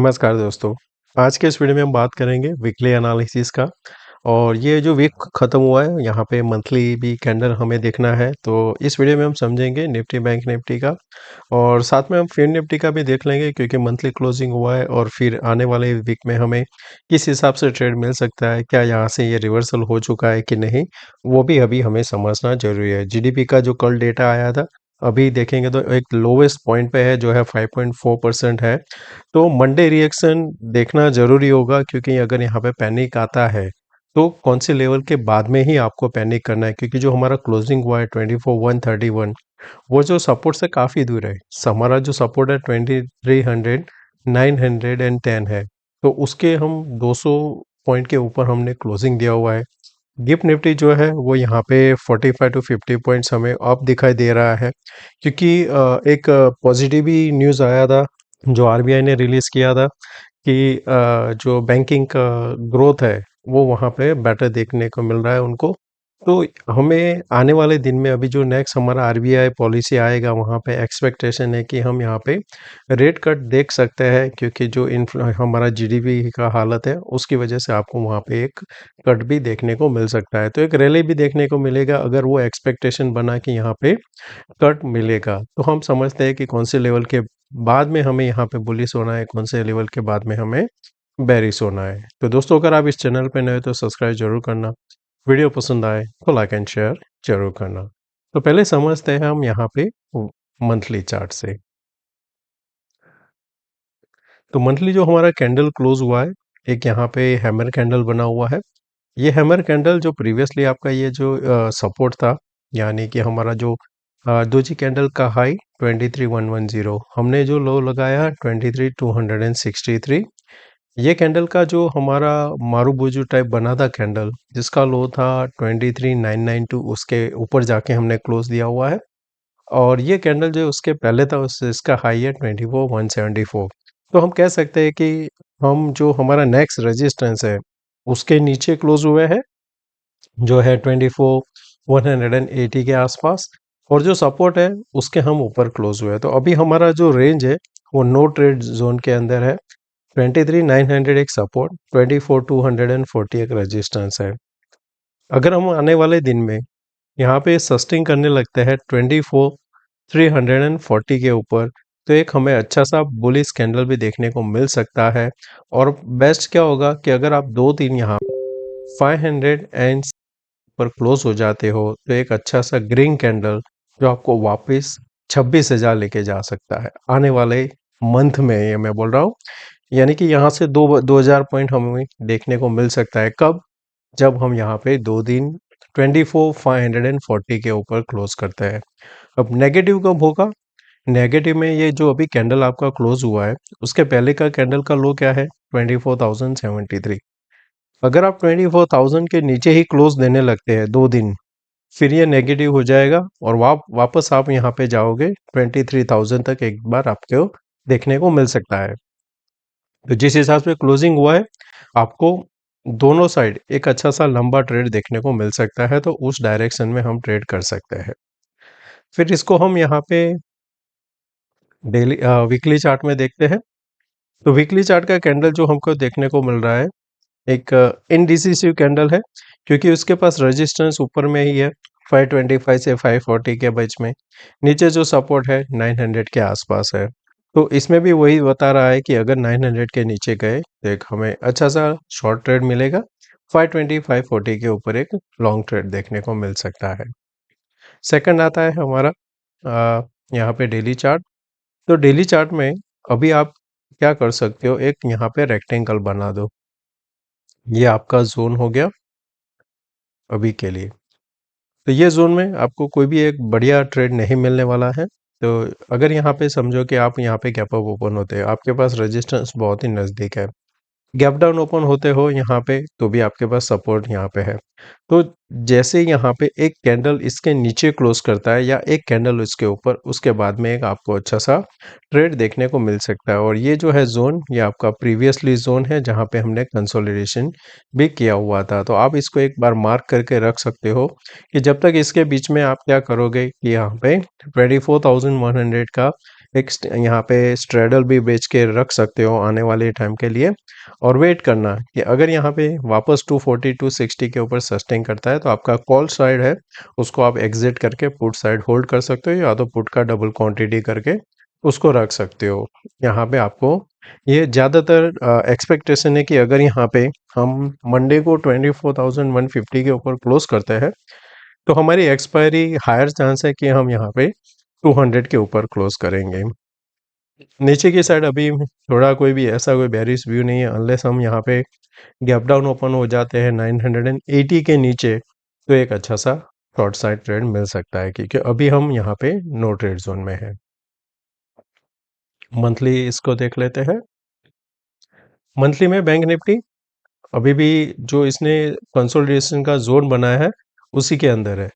नमस्कार दोस्तों। आज के इस वीडियो में हम बात करेंगे वीकली एनालिसिस का। और ये जो वीक ख़त्म हुआ है यहाँ पे मंथली भी कैंडल हमें देखना है, तो इस वीडियो में हम समझेंगे निफ्टी बैंक निफ्टी का। और साथ में हम फिर निफ्टी का भी देख लेंगे क्योंकि मंथली क्लोजिंग हुआ है और फिर आने वाले वीक में हमें किस हिसाब से ट्रेड मिल सकता है, क्या यहाँ से ये रिवर्सल हो चुका है कि नहीं, वो भी अभी हमें समझना ज़रूरी है। जीडीपी का जो कल डेटा आया था, अभी देखेंगे तो एक लोवेस्ट पॉइंट पे है जो है 5.4% है। तो मंडे रिएक्शन देखना ज़रूरी होगा क्योंकि अगर यहाँ पे पैनिक आता है तो कौन से लेवल के बाद में ही आपको पैनिक करना है, क्योंकि जो हमारा क्लोजिंग हुआ है 24,131, वो जो सपोर्ट से काफ़ी दूर है। हमारा जो सपोर्ट है 2300 910 है, तो उसके हम 200 पॉइंट के ऊपर हमने क्लोजिंग दिया हुआ है। गिफ्ट निफ्टी जो है वो यहाँ पे 45 टू 50 पॉइंट्स हमें अप दिखाई दे रहा है, क्योंकि एक पॉजिटिव ही न्यूज़ आया था जो आरबीआई ने रिलीज़ किया था कि जो बैंकिंग का ग्रोथ है वो वहाँ पे बेटर देखने को मिल रहा है उनको। तो हमें आने वाले दिन में अभी जो नेक्स्ट हमारा आरबीआई पॉलिसी आएगा वहाँ पे एक्सपेक्टेशन है कि हम यहाँ पे रेट कट देख सकते हैं, क्योंकि जो हमारा जीडीपी का हालत है उसकी वजह से आपको वहाँ पे एक कट भी देखने को मिल सकता है। तो एक रैली भी देखने को मिलेगा अगर वो एक्सपेक्टेशन बना कि यहाँ पे कट मिलेगा, तो हम समझते हैं कि कौन से लेवल के बाद में हमें यहाँ पे बुलिश होना है, कौन से लेवल के बाद में हमें बेरिश होना है। तो दोस्तों, अगर आप इस चैनल पे नए हो तो सब्सक्राइब जरूर करना, वीडियो पसंद आए तो लाइक एंड शेयर जरूर करना। तो पहले समझते हैं हम यहाँ पे मंथली चार्ट से। तो मंथली जो हमारा कैंडल क्लोज हुआ है, एक यहाँ पे हैमर कैंडल बना हुआ है। ये हैमर कैंडल जो प्रीवियसली आपका ये जो सपोर्ट था, यानी कि हमारा जो दोजी कैंडल का हाई 23,110, हमने जो लो लगाया 23,263। ये कैंडल का जो हमारा मारूबुजू टाइप बना था कैंडल, जिसका लो था 23,992, उसके ऊपर जाके हमने क्लोज दिया हुआ है। और ये कैंडल जो उसके पहले था इसका हाई है 24,174। तो हम कह सकते हैं कि हम जो हमारा नेक्स्ट रेजिस्टेंस है उसके नीचे क्लोज हुए हैं, जो है 24,180 के आसपास। और जो सपोर्ट है उसके हम ऊपर क्लोज हुए हैं। तो अभी हमारा जो रेंज है वो नो ट्रेड जोन के अंदर है। 23,900 एक सपोर्ट, 24,240 एक रेजिस्टेंस है। अगर हम आने वाले दिन में यहाँ पे सस्टेन करने लगते हैं 24,340 के ऊपर, तो एक हमें अच्छा सा बुलिश कैंडल भी देखने को मिल सकता है। और बेस्ट क्या होगा कि अगर आप दो तीन यहाँ 500 एंड पर क्लोज हो जाते हो तो एक अच्छा सा ग्रीन कैंडल जो आपको वापस 26,000 लेके जा सकता है आने वाले मंथ में, ये मैं बोल रहा हूँ। यानी कि यहाँ से 2,000 पॉइंट हमें देखने को मिल सकता है। कब? जब हम यहाँ पे 2 दिन 24,540 के ऊपर क्लोज करते हैं। अब नेगेटिव कब होगा? नेगेटिव में ये जो अभी कैंडल आपका क्लोज हुआ है उसके पहले का कैंडल का लो क्या है? 24,073। अगर आप 24,000 के नीचे ही क्लोज देने लगते हैं 2 दिन, फिर ये नेगेटिव हो जाएगा और वापस आप यहाँ पे जाओगे 23,000 तक, एक बार आपको देखने को मिल सकता है। तो जिस हिसाब से क्लोजिंग हुआ है, आपको दोनों साइड एक अच्छा सा लंबा ट्रेड देखने को मिल सकता है, तो उस डायरेक्शन में हम ट्रेड कर सकते हैं। फिर इसको हम यहाँ पे डेली वीकली चार्ट में देखते हैं। तो वीकली चार्ट का कैंडल जो हमको देखने को मिल रहा है, एक इनडिसिसिव कैंडल है, क्योंकि उसके पास रेजिस्टेंस ऊपर में ही है 525 से 540 के बीच में। नीचे जो सपोर्ट है 900 के आसपास है। तो इसमें भी वही बता रहा है कि अगर 900 के नीचे गए तो एक हमें अच्छा सा शॉर्ट ट्रेड मिलेगा, 520 540 के ऊपर एक लॉन्ग ट्रेड देखने को मिल सकता है। सेकंड आता है हमारा यहाँ पे डेली चार्ट। तो डेली चार्ट में अभी आप क्या कर सकते हो, एक यहाँ पे रेक्टेंगल बना दो। ये आपका जोन हो गया अभी के लिए। तो ये जोन में आपको कोई भी एक बढ़िया ट्रेड नहीं मिलने वाला है। तो अगर यहाँ पे समझो कि आप यहाँ पे गैप अप ओपन होते हैं, आपके पास रेजिस्टेंस बहुत ही नज़दीक है, गैप डाउन ओपन होते हो यहाँ पे तो भी आपके पास सपोर्ट यहाँ पे है। तो जैसे यहाँ पे एक कैंडल इसके नीचे क्लोज करता है या एक कैंडल इसके ऊपर, उसके बाद में एक आपको अच्छा सा ट्रेड देखने को मिल सकता है। और ये जो है जोन, ये आपका प्रीवियसली जोन है जहाँ पे हमने कंसोलिडेशन भी किया हुआ था। तो आप इसको एक बार मार्क करके रख सकते हो कि जब तक इसके बीच में आप क्या करोगे कि यहाँ पे 24,100 का यहाँ पे स्ट्रेडल भी बेच के रख सकते हो आने वाले टाइम के लिए, और वेट करना कि अगर यहाँ पे वापस 240 260 के ऊपर सस्टेन करता है तो आपका कॉल साइड है उसको आप एग्जिट करके पुट साइड होल्ड कर सकते हो, या तो पुट का डबल क्वांटिटी करके उसको रख सकते हो। यहाँ पे आपको ये ज़्यादातर एक्सपेक्टेशन है कि अगर यहाँ पे हम मंडे को 24,150 के ऊपर क्लोज करते हैं तो हमारी एक्सपायरी हायर चांस है कि हम यहाँ पे 200 के ऊपर क्लोज करेंगे। नीचे की साइड अभी थोड़ा कोई भी ऐसा कोई बेरिश व्यू नहीं है, अनलेस हम यहाँ पे गैप डाउन ओपन हो जाते हैं 980 के नीचे तो एक अच्छा सा शॉर्ट साइड ट्रेड मिल सकता है, क्योंकि अभी हम यहाँ पे नो ट्रेड जोन में है। मंथली इसको देख लेते हैं। मंथली में बैंक निफ्टी अभी भी जो इसने कंसोलिडेशन का जोन बनाया है उसी के अंदर है,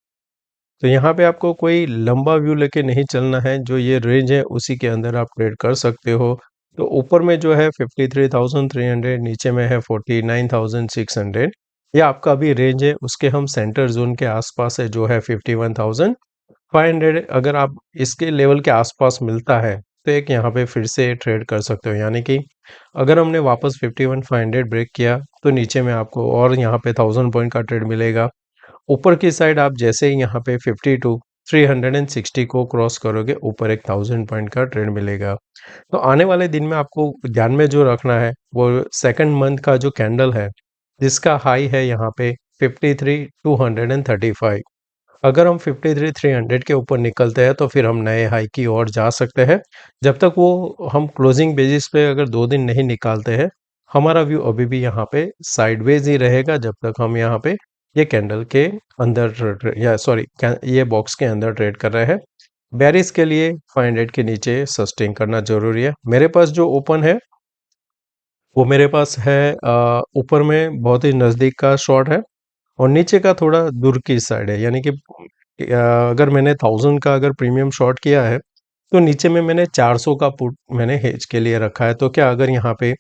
तो यहाँ पे आपको कोई लंबा व्यू लेके नहीं चलना है, जो ये रेंज है उसी के अंदर आप ट्रेड कर सकते हो। तो ऊपर में जो है 53,300, नीचे में है 49,600, ये आपका अभी रेंज है, उसके हम सेंटर जोन के आसपास है जो है 51,500। अगर आप इसके लेवल के आसपास मिलता है तो एक यहाँ पे फिर से ट्रेड कर सकते हो, यानी कि अगर हमने वापस 51,500 ब्रेक किया तो नीचे में आपको और यहाँ पे 1000 पॉइंट का ट्रेड मिलेगा। ऊपर की साइड आप जैसे ही यहाँ पे 52 360 को क्रॉस करोगे ऊपर एक 1000 पॉइंट का ट्रेड मिलेगा। तो आने वाले दिन में आपको ध्यान में जो रखना है वो सेकंड मंथ का जो कैंडल है जिसका हाई है यहाँ पे 53,235। अगर हम 53,300 के ऊपर निकलते हैं तो फिर हम नए हाई की ओर जा सकते हैं। जब तक वो हम क्लोजिंग बेसिस पे अगर 2 दिन नहीं निकालते हैं, हमारा व्यू अभी भी यहाँ पे साइडवेज ही रहेगा जब तक हम यहाँ पे ये कैंडल के अंदर या सॉरी ये बॉक्स के अंदर ट्रेड कर रहे हैं। बेरिस के लिए 500 के नीचे सस्टेन करना जरूरी है। मेरे पास जो ओपन है वो मेरे पास है ऊपर में बहुत ही नज़दीक का शॉट है और नीचे का थोड़ा दूर की साइड है, यानी कि अगर मैंने 1000 का अगर प्रीमियम शॉट किया है तो नीचे में मैंने 400 का पुट मैंने हेज के लिए रखा है। तो क्या अगर यहाँ पे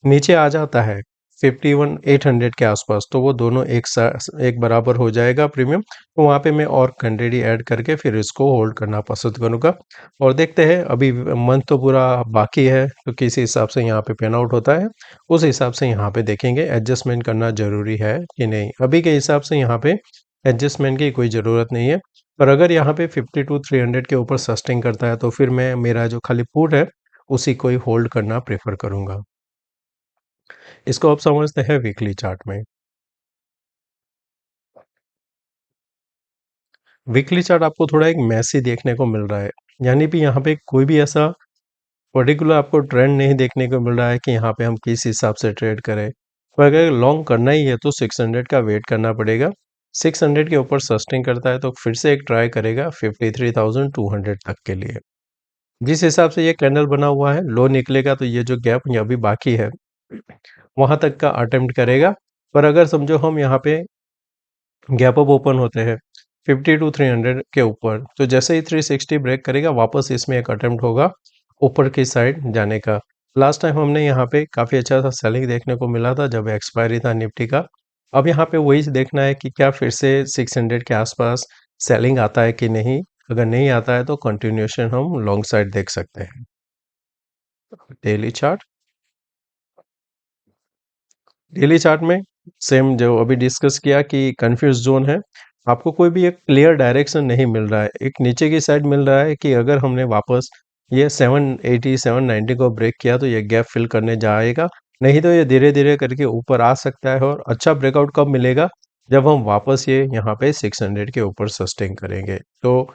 नीचे आ जाता है 51,800 के आसपास तो वो दोनों एक बराबर हो जाएगा प्रीमियम, तो वहाँ पे मैं और क्वांटिटी ऐड करके फिर इसको होल्ड करना पसंद करूँगा। और देखते हैं, अभी मंथ तो पूरा बाकी है तो किस हिसाब से यहाँ पे पेन आउट होता है उस हिसाब से यहाँ पे देखेंगे एडजस्टमेंट करना ज़रूरी है कि नहीं। अभी के हिसाब से यहाँ पे एडजस्टमेंट की कोई ज़रूरत नहीं है, पर अगर यहाँ पे 52,300 के ऊपर सस्टेन करता है तो फिर मैं मेरा जो खाली पुट है उसी को ही होल्ड करना प्रेफर करूँगा। इसको आप समझते हैं वीकली चार्ट में। वीकली चार्ट आपको थोड़ा एक मैसी देखने को मिल रहा है, यानी कि यहाँ पे कोई भी ऐसा पर्टिकुलर आपको ट्रेंड नहीं देखने को मिल रहा है कि यहाँ पे हम किस हिसाब से ट्रेड करें। तो अगर लॉन्ग करना ही है तो 600 का वेट करना पड़ेगा। 600 के ऊपर सस्टेन करता है तो फिर से एक ट्राई करेगा 53,200 तक के लिए। जिस हिसाब से ये कैंडल बना हुआ है लो निकलेगा तो ये जो गैप ये अभी बाकी है वहां तक का अटेम्प्ट करेगा। पर अगर समझो हम यहाँ पे गैप अप ओपन होते हैं 52,300 के ऊपर, तो जैसे ही 360 ब्रेक करेगा वापस इसमें एक अटेम्प्ट होगा ऊपर की साइड जाने का। लास्ट टाइम हमने यहाँ पे काफ़ी अच्छा सा सेलिंग देखने को मिला था जब एक्सपायरी था निफ्टी का। अब यहाँ पे वही देखना है कि क्या फिर से 600 के आसपास सेलिंग आता है कि नहीं। अगर नहीं आता है तो कंटिन्यूएशन हम लॉन्ग साइड देख सकते हैं। डेली चार्ट, डेली चार्ट में सेम जो अभी डिस्कस किया कि कंफ्यूज जोन है, आपको कोई भी एक क्लियर डायरेक्शन नहीं मिल रहा है। एक नीचे की साइड मिल रहा है कि अगर हमने वापस ये 780 790 को ब्रेक किया तो ये गैप फिल करने जाएगा, नहीं तो ये धीरे धीरे करके ऊपर आ सकता है। और अच्छा ब्रेकआउट कब मिलेगा, जब हम वापस ये यहाँ पे 600 के ऊपर सस्टेन करेंगे। तो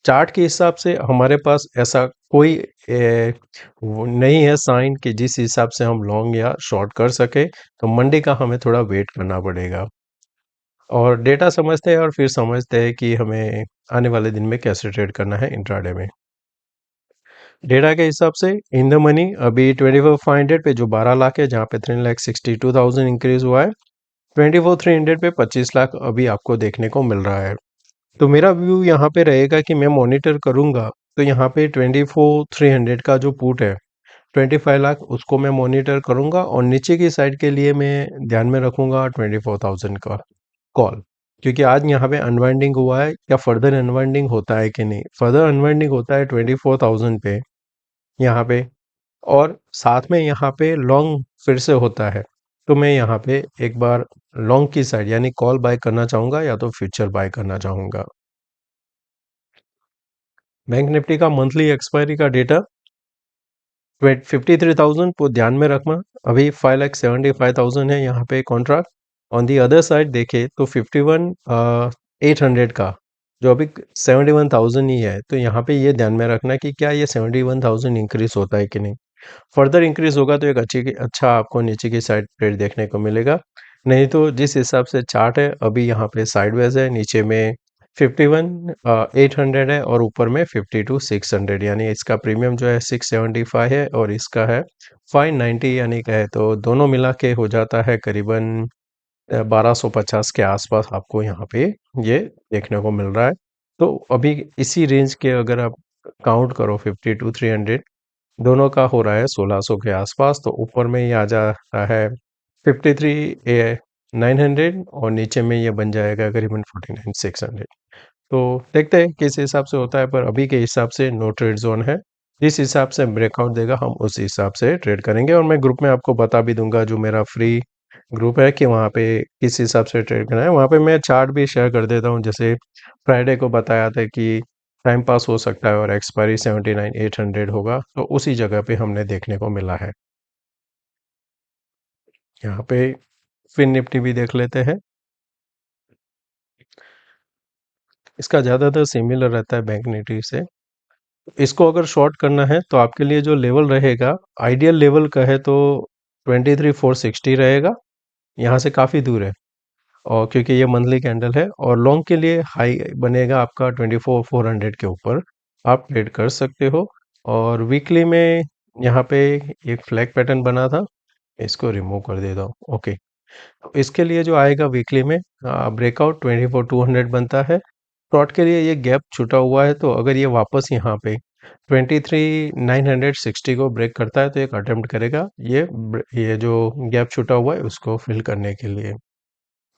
चार्ट के हिसाब से हमारे पास ऐसा कोई वो नहीं है साइन कि जिस हिसाब से हम लॉन्ग या शॉर्ट कर सके, तो मंडे का हमें थोड़ा वेट करना पड़ेगा और डेटा समझते हैं और फिर समझते हैं कि हमें आने वाले दिन में कैसे ट्रेड करना है इंट्राडे में। डेटा के हिसाब से इन द मनी अभी 24,500 पे जो 12 लाख है, जहाँ पे 3,62,000 इंक्रीज हुआ है। 24,300 पे 25 लाख अभी आपको देखने को मिल रहा है। तो मेरा व्यू यहाँ पे रहेगा कि मैं मॉनिटर करूँगा, तो यहाँ पे 24,300 का जो पुट है 25 लाख उसको मैं मॉनिटर करूँगा और नीचे की साइड के लिए मैं ध्यान में रखूँगा 24,000 का कॉल, क्योंकि आज यहाँ पे अनवाइंडिंग हुआ है, क्या फर्दर अनवाइंडिंग होता है कि नहीं। फर्दर अनवाइंडिंग होता है 24,000 पे यहाँ पे, और साथ में यहाँ पे लॉन्ग फिर से होता है। तो मैं यहाँ पे एक बार लॉन्ग की साइड यानी कॉल बाय करना चाहूँगा या तो फ्यूचर बाय करना चाहूँगा। बैंक निफ्टी का मंथली एक्सपायरी का डेटा 53,000 को ध्यान में रखना। अभी 5,75,000 है यहाँ पे contract. On the other side देखे तो 51,800 का जो अभी 71,000 ही है, तो यहाँ पे ये ध्यान में रखना कि क्या ये 71,000 इंक्रीज होता है कि नहीं। फर्दर इंक्रीज होगा तो एक अच्छा आपको नीचे की साइड ट्रेड देखने को मिलेगा। नहीं तो जिस हिसाब से चार्ट है अभी यहाँ पे साइडवेज है, नीचे में 51,800 है और ऊपर में 52,600, यानी इसका प्रीमियम जो है 675 है और इसका है 590, यानी का है तो दोनों मिला के हो जाता है करीबन 1250 के आसपास आपको यहाँ पे ये देखने को मिल रहा है। तो अभी इसी रेंज के अगर आप काउंट करो 52,300, दोनों का हो रहा है 1600 के आसपास, तो ऊपर में ये आ जाता है 53,900 और नीचे में ये बन जाएगा करीबन 49,600। तो देखते हैं किस हिसाब से होता है, पर अभी के हिसाब से नो ट्रेड जोन है। जिस हिसाब से ब्रेकआउट देगा हम उस हिसाब से ट्रेड करेंगे, और मैं ग्रुप में आपको बता भी दूंगा जो मेरा फ्री ग्रुप है कि वहाँ पे किस हिसाब से ट्रेड करना है। वहाँ पे मैं चार्ट भी शेयर कर देता हूँ, जैसे फ्राइडे को बताया था कि टाइम पास हो सकता है और एक्सपायरी 79,800 होगा, तो उसी जगह पे हमने देखने को मिला है। यहाँ पे फिन निफ्टी भी देख लेते हैं। इसका ज़्यादातर सिमिलर रहता है बैंक निफ्टी से। इसको अगर शॉर्ट करना है तो आपके लिए जो लेवल रहेगा, आइडियल लेवल का है तो 23,460 रहेगा, यहाँ से काफ़ी दूर है, और क्योंकि ये मंथली कैंडल है। और लॉन्ग के लिए हाई बनेगा आपका 24,400 के ऊपर, आप ट्रेड कर सकते हो। और वीकली में यहाँ पे एक फ्लैग पैटर्न बना था, इसको रिमूव कर देता हूँ। ओके, इसके लिए जो आएगा वीकली में ब्रेकआउट 24,200 बनता है। शॉर्ट के लिए ये गैप छूटा हुआ है, तो अगर ये वापस यहाँ पे 23,960 को ब्रेक करता है तो एक अटेम्प्ट करेगा ये जो गैप छूटा हुआ है उसको फिल करने के लिए।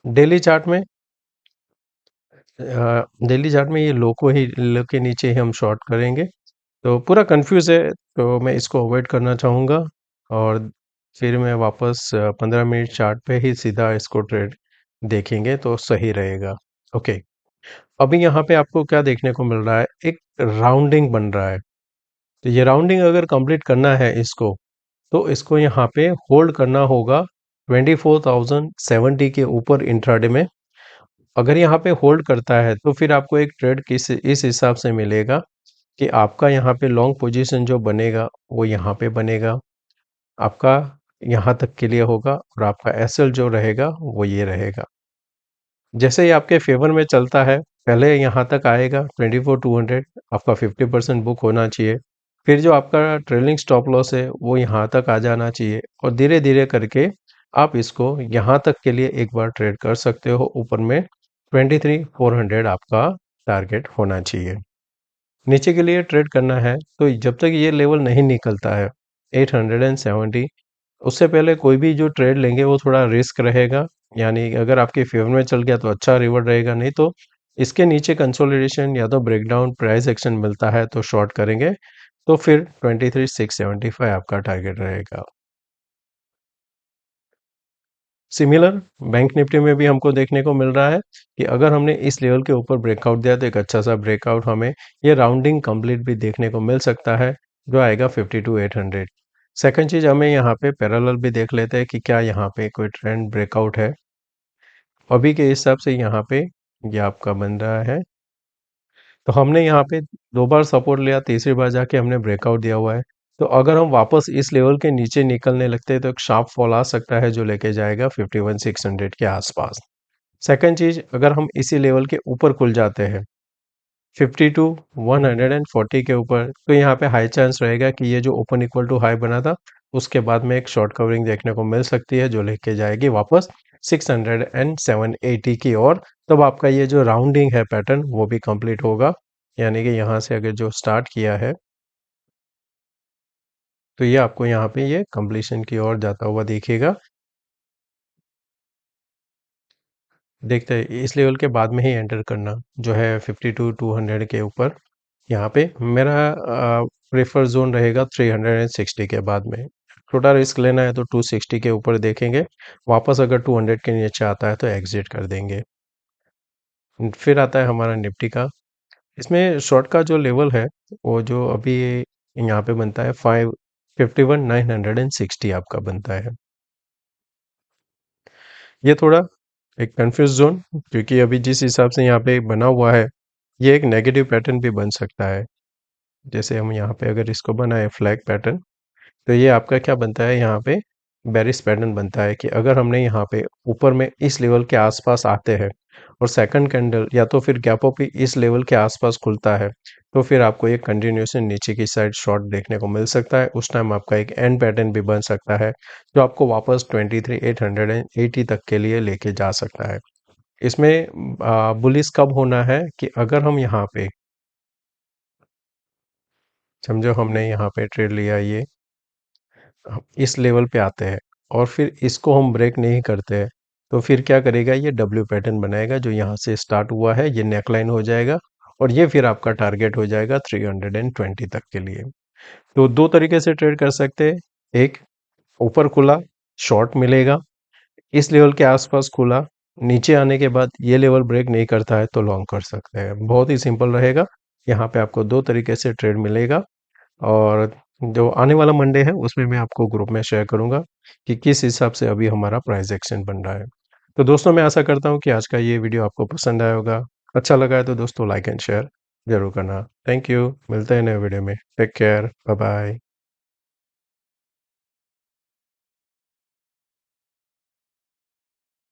डेली चार्ट में ये लो के नीचे ही हम शॉर्ट करेंगे। तो पूरा कंफ्यूज है, तो मैं इसको अवॉइड करना चाहूँगा, और फिर मैं वापस 15 मिनट चार्ट पे ही सीधा इसको ट्रेड देखेंगे तो सही रहेगा। ओके, अभी यहाँ पे आपको क्या देखने को मिल रहा है, एक राउंडिंग बन रहा है। तो ये राउंडिंग अगर कंप्लीट करना है इसको, तो इसको यहाँ पे होल्ड करना होगा 24,070 के ऊपर इंट्राडे में। अगर यहाँ पे होल्ड करता है तो फिर आपको एक ट्रेड किस इस हिसाब से मिलेगा कि आपका यहाँ पे लॉन्ग पोजीशन जो बनेगा वो यहाँ पे बनेगा, आपका यहाँ तक के लिए होगा, और आपका एसएल जो रहेगा वो ये रहेगा। जैसे ही आपके फेवर में चलता है, पहले यहाँ तक आएगा 24,200, आपका 50% बुक होना चाहिए। फिर जो आपका ट्रेलिंग स्टॉप लॉस है वो यहाँ तक आ जाना चाहिए, और धीरे धीरे करके आप इसको यहाँ तक के लिए एक बार ट्रेड कर सकते हो। ऊपर में 23,400 आपका टारगेट होना चाहिए। नीचे के लिए ट्रेड करना है तो जब तक ये लेवल नहीं निकलता है 870, उससे पहले कोई भी जो ट्रेड लेंगे वो थोड़ा रिस्क रहेगा। यानी अगर आपके फेवर में चल गया तो अच्छा रिवॉर्ड रहेगा, नहीं तो इसके नीचे कंसोलिडेशन या तो ब्रेकडाउन प्राइस एक्शन मिलता है तो शॉर्ट करेंगे, तो फिर 23,675 आपका टारगेट रहेगा। सिमिलर बैंक निफ्टी में भी हमको देखने को मिल रहा है कि अगर हमने इस लेवल के ऊपर ब्रेकआउट दिया तो एक अच्छा सा ब्रेकआउट हमें ये राउंडिंग कंप्लीट भी देखने को मिल सकता है, जो आएगा 52,800। सेकंड चीज, हमें यहाँ पे पैरेलल भी देख लेते हैं कि क्या यहाँ पे कोई ट्रेंड ब्रेकआउट है। अभी के हिसाब से यहाँ पे ये आपका बन रहा है, तो हमने यहाँ पे 2 बार सपोर्ट लिया, तीसरी बार जाके हमने ब्रेकआउट दिया हुआ है। तो अगर हम वापस इस लेवल के नीचे निकलने लगते हैं तो एक शार्प फॉल आ सकता है जो लेके जाएगा 51,600 के आसपास। सेकंड चीज, अगर हम इसी लेवल के ऊपर खुल जाते हैं 52,140 के ऊपर, तो यहाँ पे हाई चांस रहेगा कि ये जो ओपन इक्वल टू हाई बना था उसके बाद में एक शॉर्ट कवरिंग देखने को मिल सकती है जो लेके जाएगी वापस 600 की ओर। तब आपका ये जो राउंडिंग है पैटर्न वो भी कंप्लीट होगा, यानी कि यहाँ से अगर जो स्टार्ट किया है तो ये आपको यहाँ पे ये कंप्लीशन की ओर जाता हुआ दिखेगा। देखते हैं इस लेवल के बाद में ही एंटर करना जो है 52,200 के ऊपर। यहाँ पे मेरा प्रेफर जोन रहेगा 360 के बाद में। छोटा रिस्क लेना है तो 260 के ऊपर देखेंगे, वापस अगर 200 के नीचे आता है तो एग्जिट कर देंगे। फिर आता है हमारा निफ्टी का। इसमें शॉर्ट का जो लेवल है वो जो अभी यहाँ पे बनता है 551,960 आपका बनता है। ये थोड़ा एक कंफ्यूज जोन, क्योंकि अभी जिस हिसाब से यहाँ पे बना हुआ है ये एक नेगेटिव पैटर्न भी बन सकता है। जैसे हम यहाँ पे अगर इसको बनाए फ्लैग पैटर्न, तो ये आपका क्या बनता है, यहाँ पे बेरिश पैटर्न बनता है कि अगर हमने यहाँ पे ऊपर में इस लेवल के आसपास आते हैं और सेकंड कैंडल या तो फिर गैप अप इस लेवल के आसपास खुलता है, तो फिर आपको एक कंटिन्यूशन नीचे की साइड शॉर्ट देखने को मिल सकता है। उस टाइम आपका एक एंड पैटर्न भी बन सकता है जो आपको वापस 23,880 तक के लिए लेके जा सकता है। इसमें बुलिश कब होना है कि अगर हम यहाँ पे समझो हमने यहाँ पे ट्रेड लिया, ये हम इस लेवल पे आते हैं और फिर इसको हम ब्रेक नहीं करते हैं, तो फिर क्या करेगा, ये डब्ल्यू पैटर्न बनाएगा जो यहाँ से स्टार्ट हुआ है, ये नेकलाइन हो जाएगा और ये फिर आपका टारगेट हो जाएगा 320 तक के लिए। तो दो तरीके से ट्रेड कर सकते हैं। एक, ऊपर खुला शॉर्ट मिलेगा, इस लेवल के आसपास खुला, नीचे आने के बाद ये लेवल ब्रेक नहीं करता है तो लॉन्ग कर सकते हैं। बहुत ही सिंपल रहेगा। यहाँ पे आपको दो तरीके से ट्रेड मिलेगा और जो आने वाला मंडे है उसमें मैं आपको ग्रुप में शेयर करूंगा कि किस हिसाब से अभी हमारा प्राइस एक्शन बन रहा है। तो दोस्तों मैं आशा करता हूँ कि आज का ये वीडियो आपको पसंद आया होगा। अच्छा लगा है तो दोस्तों लाइक एंड शेयर जरूर करना। थैंक यू, मिलते हैं नए वीडियो में। Take care, bye bye.